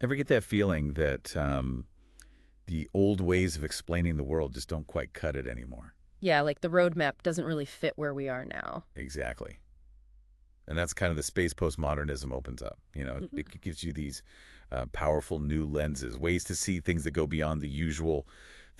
Ever get that feeling that the old ways of explaining the world just don't quite cut it anymore? Yeah, like the roadmap doesn't really fit where we are now. Exactly. And that's kind of the space postmodernism opens up. Mhm. It gives you these powerful new lenses, ways to see things that go beyond the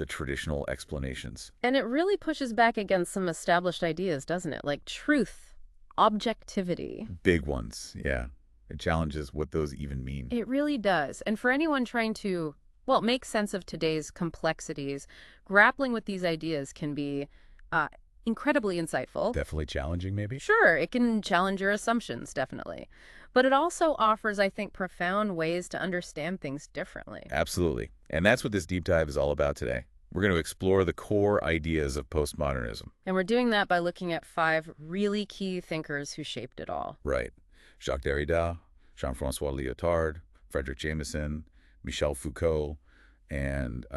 traditional explanations. And it really pushes back against some established ideas, doesn't it? Like truth, objectivity. Big ones, yeah. It challenges what those even mean. It really does. And for anyone trying to, well, make sense of today's complexities, grappling with these ideas can be uh, incredibly insightful. Definitely challenging, maybe? Sure, it can challenge your assumptions, definitely. But it also offers, I think, profound ways to understand things differently. Absolutely. And that's what this deep dive is all about today. We're going to explore the core ideas of postmodernism. And we're doing that by looking at five really key thinkers who shaped it all. Right. Jacques Derrida, Jean-Francois Lyotard, Frederick Jameson, Michel Foucault, and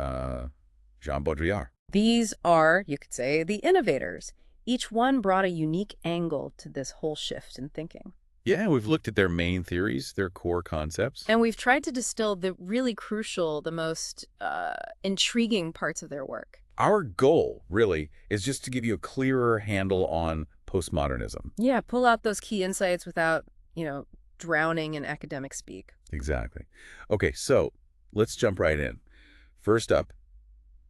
Jean Baudrillard. These are, you could say, the innovators. Each one brought a unique angle to this whole shift in thinking. Yeah, we've looked at their main theories, their core concepts. And we've tried to distill the really crucial, the most intriguing parts of their work. Our goal, really, is just to give you a clearer handle on postmodernism. Yeah, pull out those key insights without, drowning in academic speak. Exactly. Okay, so let's jump right in. First up,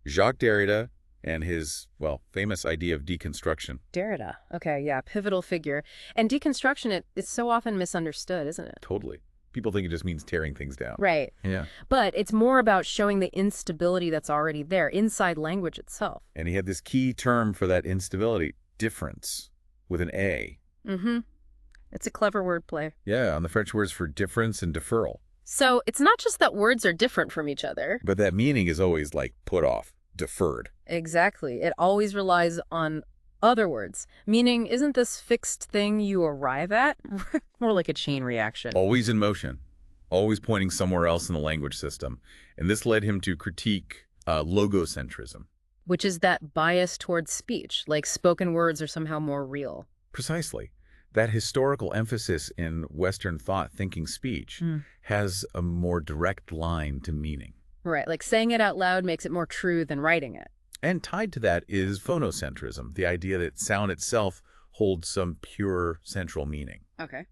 Jacques Derrida and his, well, famous idea of deconstruction. Derrida. Okay, yeah, pivotal figure. And deconstruction, it's so often misunderstood, isn't it? Totally. People think it just means tearing things down. Right. Yeah. But it's more about showing the instability that's already there inside language itself. And he had this key term for that instability, difference, with an A. Mm-hmm. It's a clever wordplay. Yeah, on the French words for difference and deferral. So it's not just that words are different from each other. But that meaning is always like put off, deferred. Exactly. It always relies on other words, meaning isn't this fixed thing you arrive at? More like a chain reaction. Always in motion, always pointing somewhere else in the language system. And this led him to critique logocentrism. Which is that bias towards speech, like spoken words are somehow more real. Precisely. That historical emphasis in Western thought thinking speech has a more direct line to meaning. Right, like saying it out loud makes it more true than writing it. And tied to that is phonocentrism, the idea that sound itself holds some pure central meaning. Okay.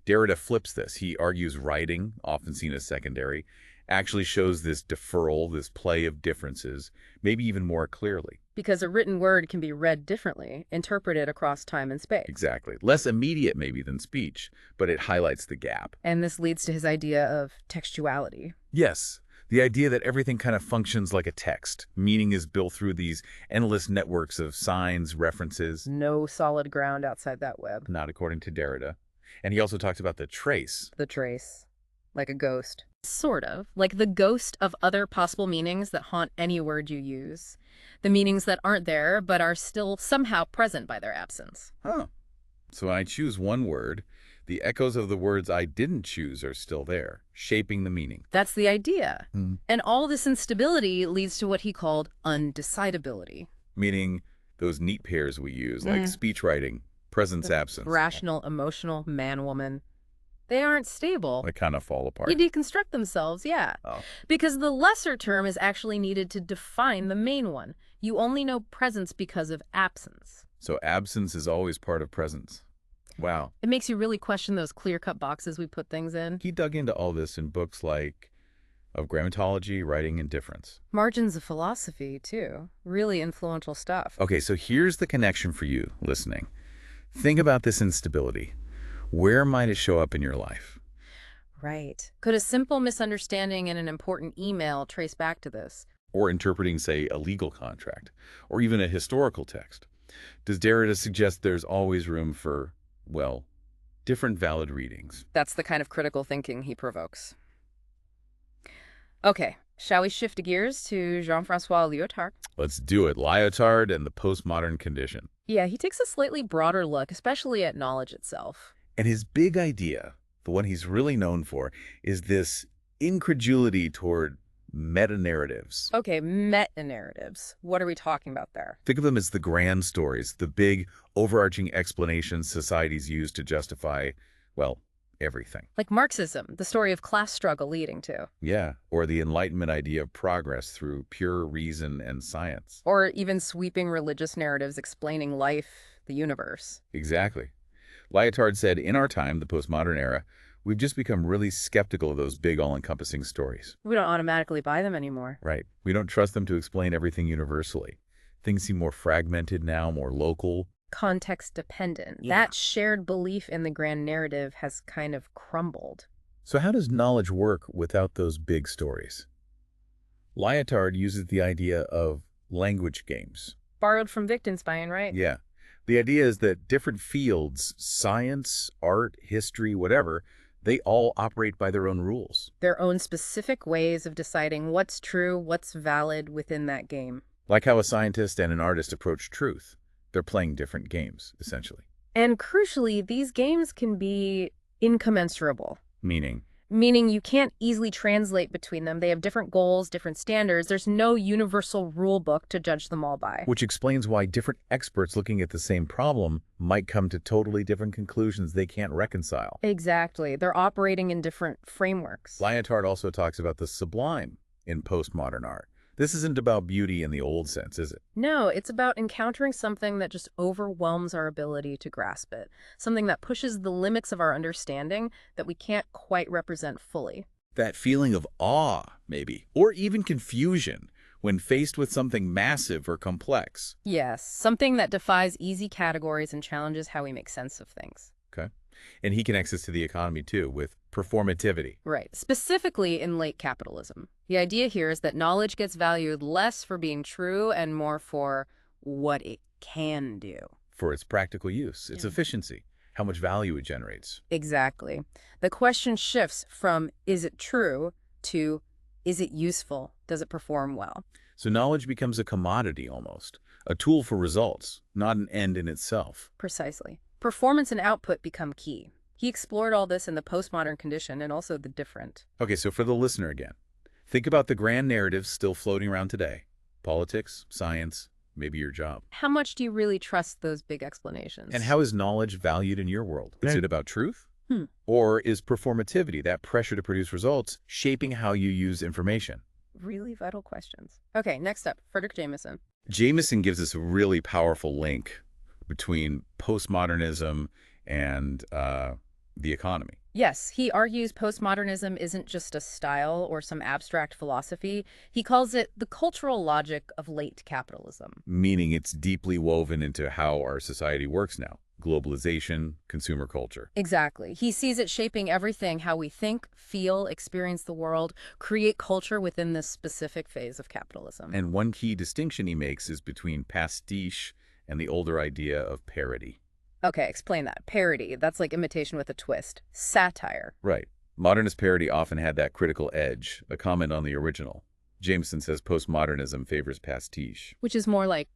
Derrida flips this. He argues writing, often seen as secondary, actually shows this deferral, this play of differences, maybe even more clearly. Because a written word can be read differently, interpreted across time and space. Exactly. Less immediate maybe than speech, but it highlights the gap. And this leads to his idea of textuality. Yes, the idea that everything kind of functions like a text. Meaning is built through these endless networks of signs, references. No solid ground outside that web. Not according to Derrida. And he also talks about the trace. The trace. Like a ghost. Sort of. Like the ghost of other possible meanings that haunt any word you use. The meanings that aren't there, but are still somehow present by their absence. Huh. So when I choose one word, the echoes of the words I didn't choose are still there, shaping the meaning. That's the idea. And all this instability leads to what he called undecidability. Meaning those neat pairs we use, like speech writing, presence, absence. Rational, emotional, man-woman. They aren't stable. They kind of fall apart. You deconstruct themselves, yeah. Oh. Because the lesser term is actually needed to define the main one. You only know presence because of absence. So absence is always part of presence. Wow. It makes you really question those clear-cut boxes we put things in. He dug into all this in books like Of Grammatology, Writing, and Difference. Margins of Philosophy, too. Really influential stuff. Okay, so here's the connection for you listening. Think about this instability. Where might it show up in your life? Right. Could a simple misunderstanding in an important email trace back to this? Or interpreting, say, a legal contract, or even a historical text. Does Derrida suggest there's always room for, well, different valid readings? That's the kind of critical thinking he provokes. Okay, shall we shift gears to Jean-Francois Lyotard? Let's do it. Lyotard and the postmodern condition. Yeah, he takes a slightly broader look, especially at knowledge itself. And his big idea, the one he's really known for, is this incredulity toward meta-narratives. Okay, meta-narratives. What are we talking about there? Think of them as the grand stories, the big, overarching explanations societies use to justify, well, everything. Like Marxism, the story of class struggle leading to. Yeah, or the Enlightenment idea of progress through pure reason and science. Or even sweeping religious narratives explaining life, the universe. Exactly. Lyotard said, in our time, the postmodern era, we've just become really skeptical of those big all-encompassing stories. We don't automatically buy them anymore. Right. We don't trust them to explain everything universally. Things seem more fragmented now, more local. Context dependent. Yeah. That shared belief in the grand narrative has kind of crumbled. So how does knowledge work without those big stories? Lyotard uses the idea of language games. Borrowed from Wittgenstein, right? Yeah. The idea is that different fields, science, art, history, whatever, they all operate by their own rules. Their own specific ways of deciding what's true, what's valid within that game. Like how a scientist and an artist approach truth. They're playing different games, essentially. And crucially, these games can be incommensurable. Meaning, Meaning you can't easily translate between them. They have different goals, different standards. There's no universal rule book to judge them all by. which explains why different experts looking at the same problem might come to totally different conclusions they can't reconcile. Exactly. They're operating in different frameworks. Lyotard also talks about the sublime in postmodern art. This isn't about beauty in the old sense, is it? No, it's about encountering something that just overwhelms our ability to grasp it. Something that pushes the limits of our understanding that we can't quite represent fully. That feeling of awe, maybe, or even confusion when faced with something massive or complex. Yes, something that defies easy categories and challenges how we make sense of things. Okay. And he connects this to the economy, too, with performativity. Right. Specifically in late capitalism. The idea here is that knowledge gets valued less for being true and more for what it can do. For its practical use, its Yeah. efficiency, how much value it generates. Exactly. The question shifts from is it true to is it useful? Does it perform well? So knowledge becomes a commodity almost, a tool for results, not an end in itself. Precisely. Performance and output become key. He explored all this in the postmodern condition and also the different. Okay, so for the listener again, think about the grand narratives still floating around today. Politics, science, maybe your job. How much do you really trust those big explanations? And how is knowledge valued in your world? Is Right. it about truth? Hmm. Or is performativity, that pressure to produce results, shaping how you use information? Really vital questions. Okay, next up, Frederick Jameson. Jameson gives us a really powerful link between postmodernism and the economy. Yes, he argues postmodernism isn't just a style or some abstract philosophy. He calls it the cultural logic of late capitalism. Meaning it's deeply woven into how our society works now. Globalization, consumer culture. Exactly. He sees it shaping everything, how we think, feel, experience the world, create culture within this specific phase of capitalism. And one key distinction he makes is between pastiche and the older idea of parody. Okay, explain that. Parody, that's like imitation with a twist. Satire. Right. Modernist parody often had that critical edge, a comment on the original. Jameson says postmodernism favors pastiche. Which is more like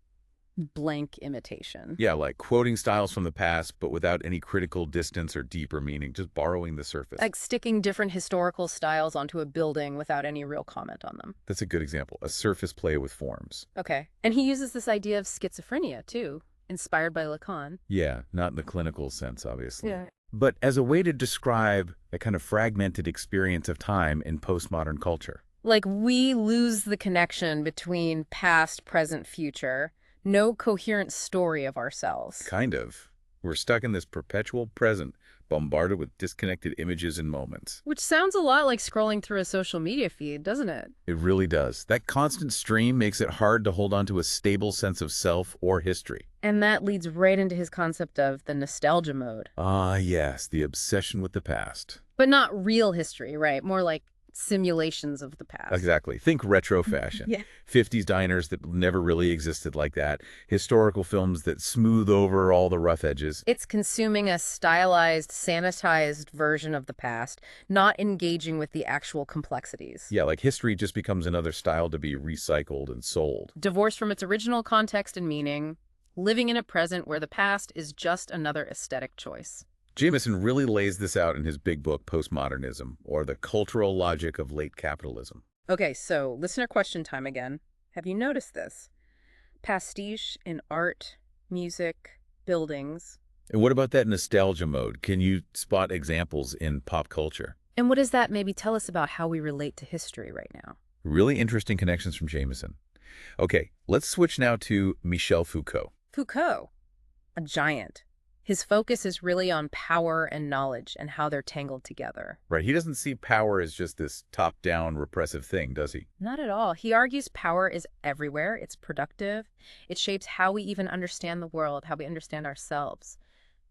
blank imitation. Yeah, like quoting styles from the past, but without any critical distance or deeper meaning, just borrowing the surface. Like sticking different historical styles onto a building without any real comment on them. That's a good example, a surface play with forms. Okay. And he uses this idea of schizophrenia, too, inspired by Lacan. Yeah, not in the clinical sense, obviously. Yeah. But as a way to describe a kind of fragmented experience of time in postmodern culture. Like we lose the connection between past, present, future. No coherent story of ourselves. Kind of. We're stuck in this perpetual present, bombarded with disconnected images and moments. Which sounds a lot like scrolling through a social media feed, doesn't it? It really does. That constant stream makes it hard to hold on to a stable sense of self or history. And that leads right into his concept of the nostalgia mode. Ah, yes, the obsession with the past. But not real history, right? More like simulations of the past. Exactly. Think retro fashion. Yeah. 50s diners that never really existed like that. Historical films that smooth over all the rough edges. It's consuming a stylized, sanitized version of the past, not engaging with the actual complexities. Yeah, like history just becomes another style to be recycled and sold. Divorced from its original context and meaning, living in a present where the past is just another aesthetic choice. Jameson really lays this out in his big book, Postmodernism, or the Cultural Logic of Late Capitalism. Okay, so listener question time again. Have you noticed this? Pastiche in art, music, buildings. And what about that nostalgia mode? Can you spot examples in pop culture? And what does that maybe tell us about how we relate to history right now? Really interesting connections from Jameson. Okay, let's switch now to Michel Foucault. Foucault, a giant. His focus is really on power and knowledge and how they're tangled together. Right, he doesn't see power as just this top-down repressive thing, does he? Not at all. He argues power is everywhere. It's productive. It shapes how we even understand the world, how we understand ourselves,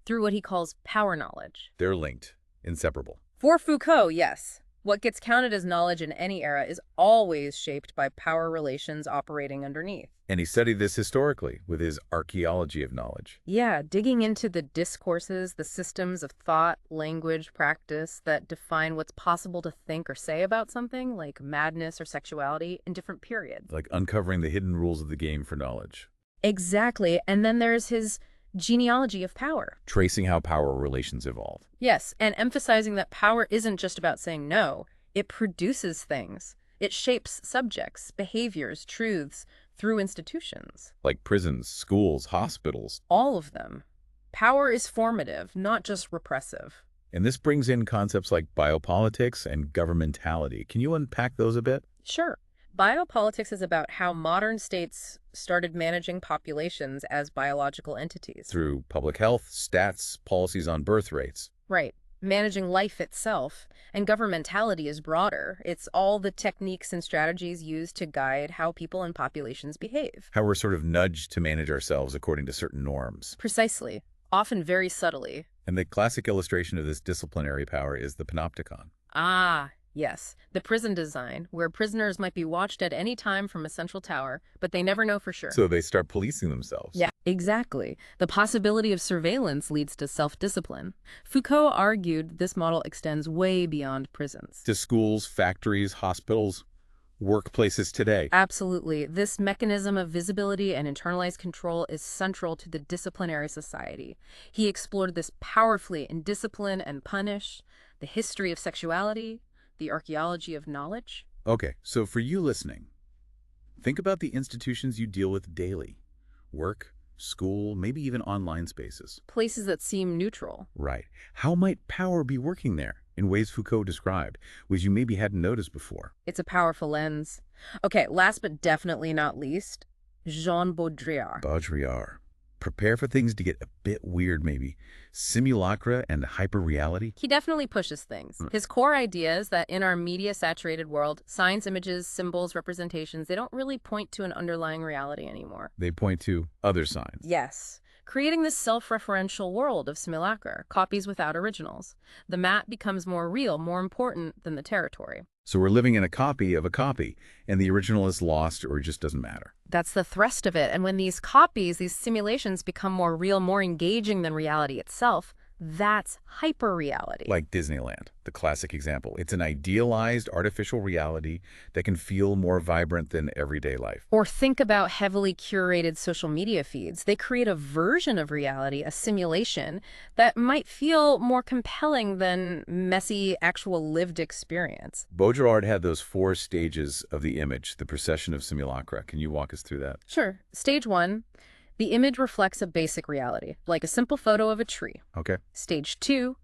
through what he calls power knowledge. They're linked, inseparable. For Foucault, yes. What gets counted as knowledge in any era is always shaped by power relations operating underneath. And he studied this historically with his archaeology of knowledge. Yeah, digging into the discourses, the systems of thought, language, practice that define what's possible to think or say about something, like madness or sexuality, in different periods. Like uncovering the hidden rules of the game for knowledge. Exactly. And then there's his genealogy of power. Tracing how power relations evolve. Yes, and emphasizing that power isn't just about saying no. It produces things. It shapes subjects, behaviors, truths through institutions. Like prisons, schools, hospitals. All of them. Power is formative, not just repressive. And this brings in concepts like biopolitics and governmentality. Can you unpack those a bit? Sure. Biopolitics is about how modern states started managing populations as biological entities. Through public health, stats, policies on birth rates. Right. Managing life itself. And governmentality is broader. It's all the techniques and strategies used to guide how people and populations behave. How we're sort of nudged to manage ourselves according to certain norms. Precisely. Often very subtly. And the classic illustration of this disciplinary power is the panopticon. Ah, yes. The prison design, where prisoners might be watched at any time from a central tower, but they never know for sure. So they start policing themselves. Yeah, exactly. The possibility of surveillance leads to self-discipline. Foucault argued this model extends way beyond prisons. To schools, factories, hospitals, workplaces today. Absolutely. This mechanism of visibility and internalized control is central to the disciplinary society. He explored this powerfully in Discipline and Punish, the history of sexuality, the archaeology of knowledge. Okay, so for you listening, think about the institutions you deal with daily. Work, school, maybe even online spaces. Places that seem neutral. Right. How might power be working there in ways Foucault described, which you maybe hadn't noticed before? It's a powerful lens. Okay, last but definitely not least, Jean Baudrillard. Baudrillard. Prepare for things to get a bit weird, maybe. Simulacra and hyperreality. He definitely pushes things. His core idea is that in our media-saturated world, signs, images, symbols, representations, they don't really point to an underlying reality anymore. They point to other signs. Yes. Creating this self-referential world of simulacra, copies without originals. The map becomes more real, more important than the territory. So we're living in a copy of a copy, and the original is lost or just doesn't matter. That's the thrust of it. And when these copies, these simulations become more real, more engaging than reality itself, that's hyperreality. Like Disneyland, the classic example. It's an idealized artificial reality that can feel more vibrant than everyday life. Or think about heavily curated social media feeds. They create a version of reality, a simulation, that might feel more compelling than messy, actual lived experience. Baudrillard had those 4 stages of the image, the procession of simulacra. Can you walk us through that? Sure. Stage 1. The image reflects a basic reality, like a simple photo of a tree. Okay. Stage 2,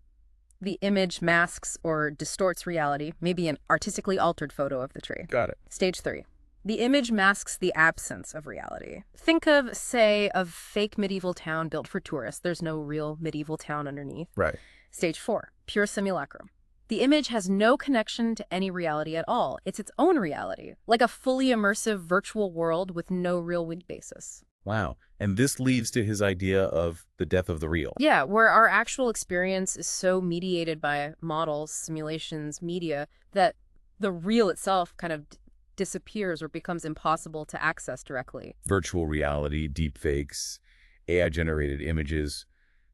the image masks or distorts reality, maybe an artistically altered photo of the tree. Got it. Stage 3, the image masks the absence of reality. Think of, say, a fake medieval town built for tourists. There's no real medieval town underneath. Right. Stage 4, pure simulacrum. The image has no connection to any reality at all. It's its own reality, like a fully immersive virtual world with no real basis. Wow. And this leads to his idea of the death of the real. Yeah, where our actual experience is so mediated by models, simulations, media, that the real itself kind of disappears or becomes impossible to access directly. Virtual reality, deepfakes, AI-generated images,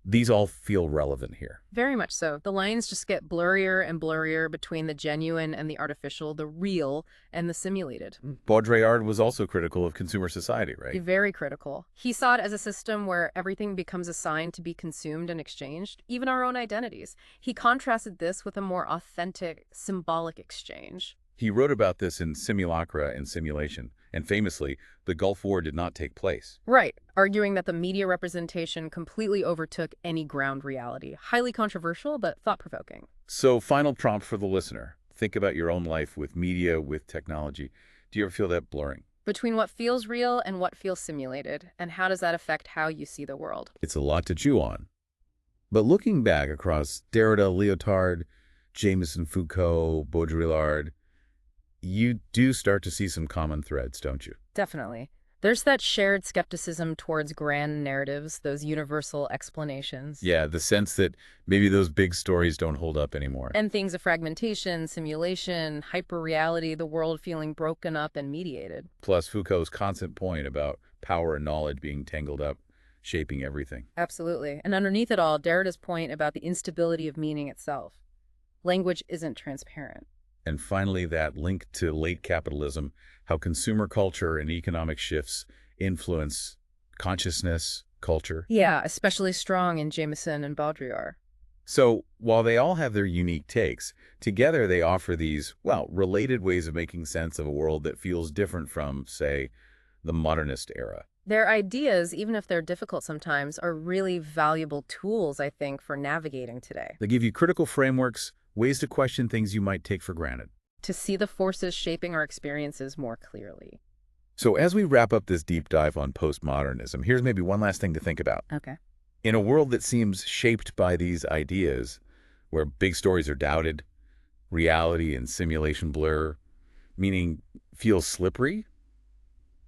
these all feel relevant here. Very much so. The lines just get blurrier and blurrier between the genuine and the artificial, the real and the simulated. Baudrillard was also critical of consumer society, right? Very critical. He saw it as a system where everything becomes assigned to be consumed and exchanged, even our own identities. He contrasted this with a more authentic, symbolic exchange. He wrote about this in Simulacra and Simulation, And famously, the Gulf War did not take place. Right, arguing that the media representation completely overtook any ground reality. Highly controversial, but thought-provoking. So, final prompt for the listener. Think about your own life with media, with technology. Do you ever feel that blurring? Between what feels real and what feels simulated, and how does that affect how you see the world? It's a lot to chew on. But looking back across Derrida, Lyotard, Jameson, Foucault, Baudrillard, you do start to see some common threads, don't you? Definitely. There's that shared skepticism towards grand narratives, those universal explanations. Yeah, the sense that maybe those big stories don't hold up anymore. And things of fragmentation, simulation, hyperreality, the world feeling broken up and mediated. Plus Foucault's constant point about power and knowledge being tangled up, shaping everything. Absolutely. And underneath it all, Derrida's point about the instability of meaning itself. Language isn't transparent. And finally, that link to late capitalism, how consumer culture and economic shifts influence consciousness, culture. Yeah, especially strong in Jameson and Baudrillard. So while they all have their unique takes, together they offer these, well, related ways of making sense of a world that feels different from, say, the modernist era. Their ideas, even if they're difficult sometimes, are really valuable tools, I think, for navigating today. They give you critical frameworks, ways to question things you might take for granted. To see the forces shaping our experiences more clearly. So as we wrap up this deep dive on postmodernism, here's maybe one last thing to think about. Okay. In a world that seems shaped by these ideas, where big stories are doubted, reality and simulation blur, meaning feels slippery,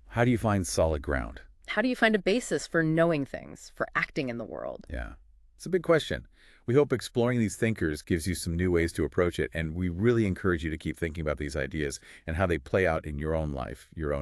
how do you find solid ground? How do you find a basis for knowing things, for acting in the world? Yeah, it's a big question. We hope exploring these thinkers gives you some new ways to approach it, and we really encourage you to keep thinking about these ideas and how they play out in your own life, your own